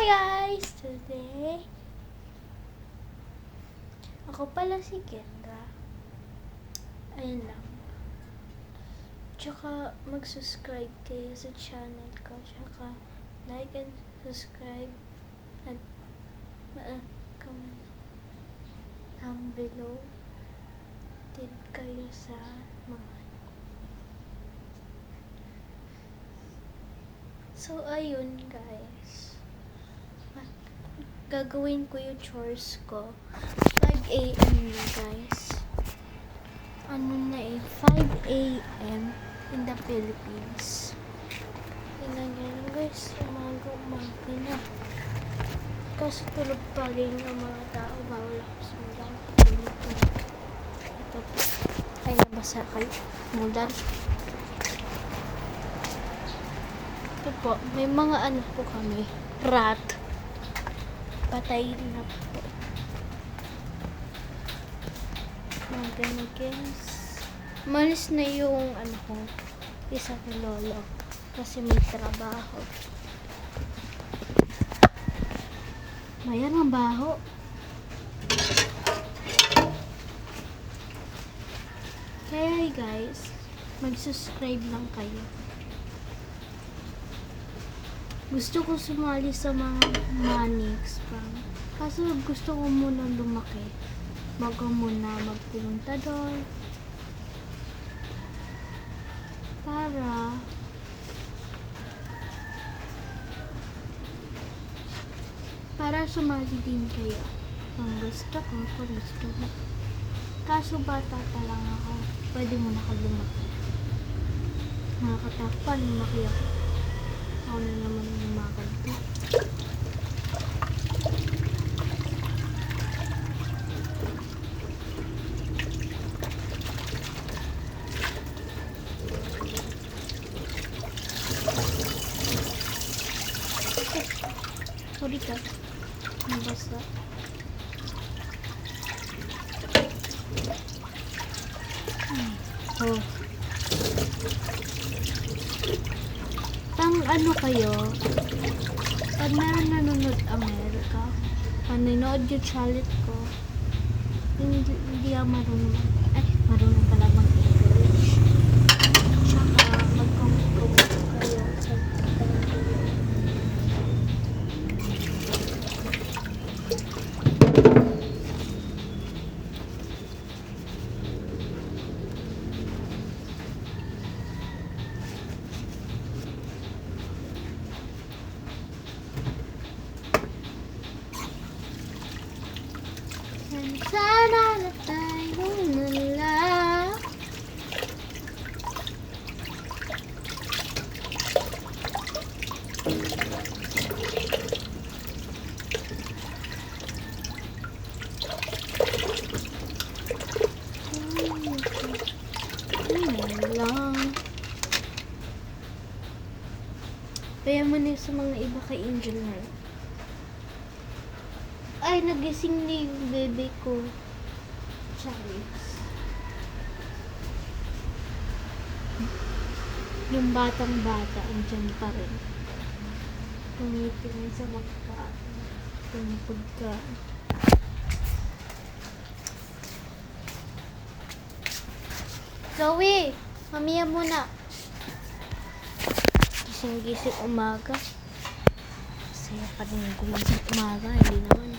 guys! Today, ako pala si Kendra. Ayun lang. Tsaka mag-subscribe kayo sa channel ko. Tsaka like and subscribe at comment down below din kayo sa mga. So, ayun guys. Gagawin ko yung chores ko. 5 a.m. na guys. Ano na 5 a.m. in the Philippines. Tingnan nyo lang guys. Umaga na. Kasi tulog pa rin yung mga tao. Bawal ako sumalang. Ito po. Ay, nabasa kayo. Mulan. Ito po. May mga ano po kami. Rat. Patay na po. Mga ganun guys. Malis na yung ano ko. Isa ko lolo. Kasi may trabaho. Mayan ang baho. Kaya guys, mag-subscribe lang kayo. Gusto ko sumali sa mga Manix pang. Kaso gusto ko muna lumaki. Bago muna magpunta doon. Para sumali din kayo. Kung gusto ko, kung gusto mo. Kaso bata pa lang ako. Pwede mo na ako lumaki. Nakakatakpan, lumaki ako. Ako na naman lumakad ko. Sorry ka. Nabasa. Oh. Pang ano kayo? Pag meron nanonood Amerika, panonood yung channel ko, hindi ako marunong. Marunong pala mag-English. Tsaka mag-comment kayo sa sana na tayong nala. Kaya mo na sa mga iba kay Angel na. Ay, nagising na yung bebe ko. Charles. Yung batang-bata, andyan pa rin. Tumitingin sa magkain. Tumupod ka. Zoe! Mamiya muna. Gising-gising umaga. Saya pa rin gumising umaga. Hindi naman.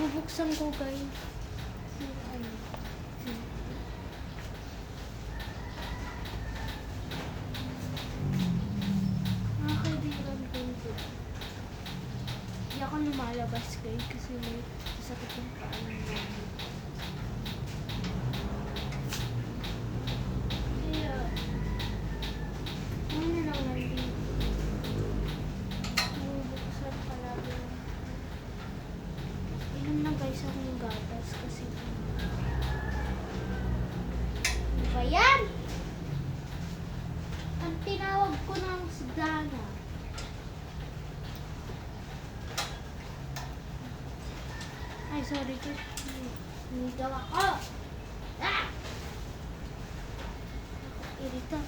Bubuksan ko guys. Nakakaibigan ko ito. Hindi ako lumalabas guys kasi may sakit yung paan mo. Kaya, ano na lang dito. Bubuksan palagi. Inom na guys ako yung gatas kasi ano ba yan? Ang tinawag ko ng Dana. Ay, sorry ko. Ninigaw ako. Ah! Irita.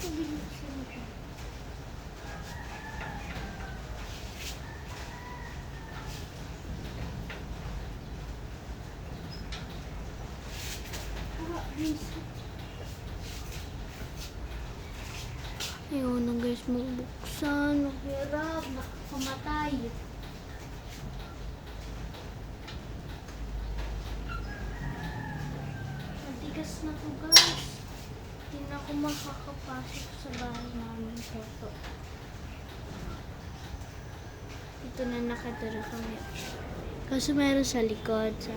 ito binuksan ito? Ayaw na guys magbuksan. Mahirap. Nakakamatay. Matigas na to guys. Hindi na ako makakapasok sa bahay namin. Ito. Ito na nakatira kami. Kasi meron sa likod. Sa